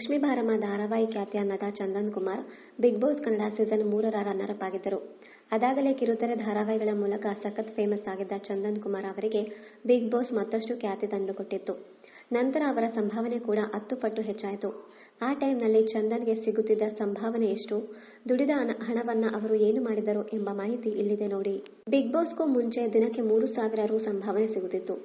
ಲಕ್ಷ್ಮೀ ಭಾರಮ್ಮ ಧಾರಾವಾಹಿ ಖ್ಯಾತಿಯ ನಟ Chandan Kumar big boss Kannada season 3ರ ರನ್ನರ್ ಅಪ್ ಆಗಿದ್ದರು. ಅದಾಗಲೇ ಕಿರುತೆರೆ ಧಾರಾವಾಹಿಗಳ ಮೂಲಕ ಸಖತ್ ಫೇಮಸ್ ಆಗಿದ್ದ ಚಂದನ್ ಕುಮಾರ್ ಅವರಿಗೆ ಬಿಗ್ ಬಾಸ್ ಮತ್ತಷ್ಟು ಖ್ಯಾತಿ ತಂದುಕೊಟ್ಟಿತ್ತು. ನಂತರ ಅವರ ಸಂಭಾವನೆ ಕೂಡ 10 ಪಟ್ಟು ಹೆಚ್ಚಾಯಿತು. ಆ ಟೈಮ್ನಲ್ಲಿ ಚಂದನ್ಗೆ ಸಿಗುತ್ತಿದ್ದ ಸಂಭಾವನೆ ಎಷ್ಟು, ದುಡಿದ ಹಣವನ್ನ ಅವರು ಏನು ಮಾಡಿದರು ಎಂಬ ಮಾಹಿತಿ ಇಲ್ಲಿದೆ ನೋಡಿ. ಬಿಗ್ ಬಾಸ್ಗೂ ಮುಂಚೆ ದಿನಕ್ಕೆ 3,000 ರು ಸಂಭಾವನೆ ಸಿಗುತ್ತಿತ್ತು.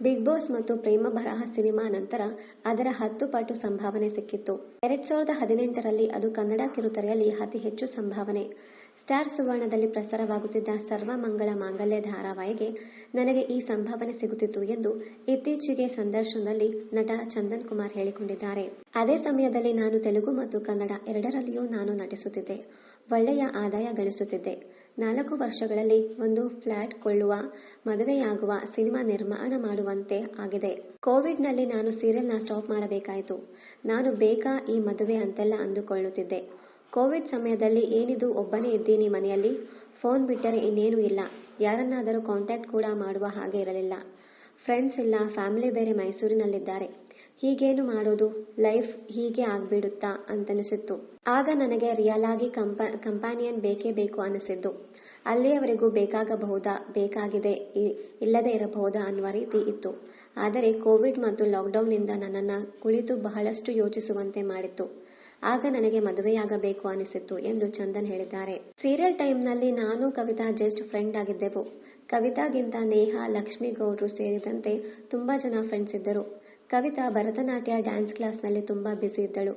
ಬಿಗ್ ಬಾಸ್ ಮತ್ತು ಪ್ರೇಮ ಬರಹ ಸಿನಿಮಾ ನಂತರ ಅದರ 10 ಪಟ್ಟು ಸಂಭಾವನೆ ಸಿಕ್ಕಿತ್ತು. 2018ರಲ್ಲಿ ಅದು ಕನ್ನಡ ಕಿರುತೆರೆಯಲ್ಲಿ ಅತಿ ಹೆಚ್ಚು ಸಂಭಾವನೆ. ಸ್ಟಾರ್ ಸುವರ್ಣದಲ್ಲಿ ಪ್ರಸಾರವಾಗುತ್ತಿದ್ದ ಸರ್ವಮಂಗಳ ಮಾಂಗಲ್ಯ ಧಾರಾವಾಹಿಗೆ ನನಗೆ ಈ ಸಂಭಾವನೆ ಸಿಗುತ್ತಿತ್ತು ಎಂದು ಇತ್ತೀಚೆಗೆ ಸಂದರ್ಶನದಲ್ಲಿ ನಟ ಚಂದನ್ ಕುಮಾರ್ ಹೇಳಿಕೊಂಡಿದ್ದಾರೆ. ಅದೇ ಸಮಯದಲ್ಲಿ ನಾನು ತೆಲುಗು ಮತ್ತು ಕನ್ನಡ ಎರಡರಲ್ಲಿಯೂ ನಾನು ನಟಿಸುತ್ತಿದ್ದೆ. ಒಳ್ಳೆಯ ಆದಾಯ ಗಳಿಸುತ್ತಿದ್ದೆ. 4 ವರ್ಷಗಳಲ್ಲಿ ಒಂದು ಫ್ಲಾಟ್ ಕೊಳ್ಳುವ, ಮದುವೆಯಾಗುವ, ಸಿನಿಮಾ ನಿರ್ಮಾಣ ಮಾಡುವಂತೆ ಆಗಿದೆ. ಕೋವಿಡ್ನಲ್ಲಿ ನಾನು ಸೀರಿಯಲ್ನ ಸ್ಟಾಪ್ ಮಾಡಬೇಕಾಯಿತು. ನಾನು ಬೇಕಾ ಈ ಮದುವೆ ಅಂತೆಲ್ಲ ಅಂದುಕೊಳ್ಳುತ್ತಿದ್ದೆ. ಕೋವಿಡ್ ಸಮಯದಲ್ಲಿ ಏನಿದು ಒಬ್ಬನೇ ಇದ್ದೀನಿ ಮನೆಯಲ್ಲಿ, ಫೋನ್ ಬಿಟ್ಟರೆ ಇನ್ನೇನೂ ಇಲ್ಲ, ಯಾರನ್ನಾದರೂ ಕಾಂಟ್ಯಾಕ್ಟ್ ಕೂಡ ಮಾಡುವ ಹಾಗೆ ಇರಲಿಲ್ಲ. ಫ್ರೆಂಡ್ಸ್ ಇಲ್ಲ, ಫ್ಯಾಮಿಲಿ ಬೇರೆ ಮೈಸೂರಿನಲ್ಲಿದ್ದಾರೆ. ಹೀಗೇನು ಮಾಡೋದು, ಲೈಫ್ ಹೀಗೆ ಆಗ್ಬಿಡುತ್ತಾ ಅಂತನಿಸಿತ್ತು. ಆಗ ನನಗೆ ರಿಯಲ್ ಆಗಿ ಕಂಪ್ಯಾನಿಯನ್ ಬೇಕೇ ಬೇಕು ಅನಿಸಿದ್ದು. ಅಲ್ಲಿಯವರೆಗೂ ಬೇಕಾಗಬಹುದಾ, ಬೇಕಾಗಿದೆ, ಇಲ್ಲದೆ ಇರಬಹುದಾ ಅನ್ನುವ ರೀತಿ ಇತ್ತು. ಆದರೆ ಕೋವಿಡ್ ಮತ್ತು ಲಾಕ್ಡೌನ್ನಿಂದ ನನ್ನನ್ನು ಕುಳಿತು ಬಹಳಷ್ಟು ಯೋಚಿಸುವಂತೆ ಮಾಡಿತ್ತು. ಆಗ ನನಗೆ ಮದುವೆಯಾಗಬೇಕು ಅನಿಸಿತ್ತು ಎಂದು ಚಂದನ್ ಹೇಳಿದ್ದಾರೆ. ಸೀರಿಯಲ್ ಟೈಮ್ನಲ್ಲಿ ನಾನು ಕವಿತಾ ಜಸ್ಟ್ ಫ್ರೆಂಡ್ ಆಗಿದ್ದೆವು. ಕವಿತಾಗಿಂತ ನೇಹಾ, ಲಕ್ಷ್ಮೀ ಗೌಡ್ರು ಸೇರಿದಂತೆ ತುಂಬಾ ಜನ ಫ್ರೆಂಡ್ಸ್ ಇದ್ದರು. ಕವಿತಾ ಭರತನಾಟ್ಯ ಡ್ಯಾನ್ಸ್ ಕ್ಲಾಸ್ನಲ್ಲಿ ತುಂಬಾ ಬ್ಯುಸಿ ಇದ್ದಳು.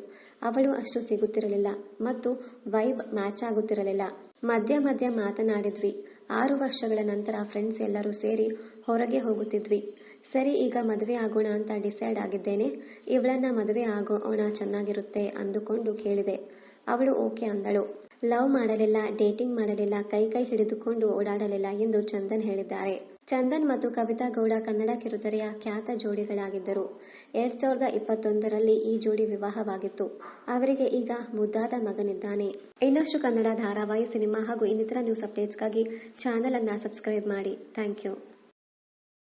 ಅವಳು ಅಷ್ಟು ಸಿಗುತ್ತಿರಲಿಲ್ಲ ಮತ್ತು ವೈಬ್ ಮ್ಯಾಚ್ ಆಗುತ್ತಿರಲಿಲ್ಲ. ಮಧ್ಯ ಮಾತನಾಡಿದ್ವಿ. 6 ವರ್ಷಗಳ ನಂತರ ಫ್ರೆಂಡ್ಸ್ ಎಲ್ಲರೂ ಸೇರಿ ಹೊರಗೆ ಹೋಗುತ್ತಿದ್ವಿ. ಸರಿ, ಈಗ ಮದುವೆ ಆಗೋಣ ಅಂತ ಡಿಸೈಡ್ ಆಗಿದ್ದೇನೆ. ಇವಳನ್ನ ಮದುವೆ ಆಗೋಣ, ಚೆನ್ನಾಗಿರುತ್ತೆ ಅಂದುಕೊಂಡು ಕೇಳಿದೆ. ಅವಳು ಓಕೆ ಅಂದಳು. ಲವ್ ಮಾಡಲಿಲ್ಲ, ಡೇಟಿಂಗ್ ಮಾಡಲಿಲ್ಲ, ಕೈ ಹಿಡಿದುಕೊಂಡು ಓಡಾಡಲಿಲ್ಲ ಎಂದು ಚಂದನ್ ಹೇಳಿದ್ದಾರೆ. ಚಂದನ್ ಮತ್ತು ಕವಿತಾ ಗೌಡ ಕನ್ನಡ ಕಿರುತೆರೆಯ ಖ್ಯಾತ ಜೋಡಿಗಳಾಗಿದ್ದರು. 2021ರಲ್ಲಿ ಈ ಜೋಡಿ ವಿವಾಹವಾಗಿತ್ತು. ಅವರಿಗೆ ಈಗ ಮುದ್ದಾದ ಮಗನಿದ್ದಾನೆ. ಇನ್ನಷ್ಟು ಕನ್ನಡ ಧಾರಾವಾಹಿ, ಸಿನಿಮಾ ಹಾಗೂ ಇನ್ನಿತರ ನ್ಯೂಸ್ ಅಪ್ಡೇಟ್ಸ್ಗಾಗಿ ಚಾನೆಲ್ ಅನ್ನ ಸಬ್ಸ್ಕ್ರೈಬ್ ಮಾಡಿ. Thank you.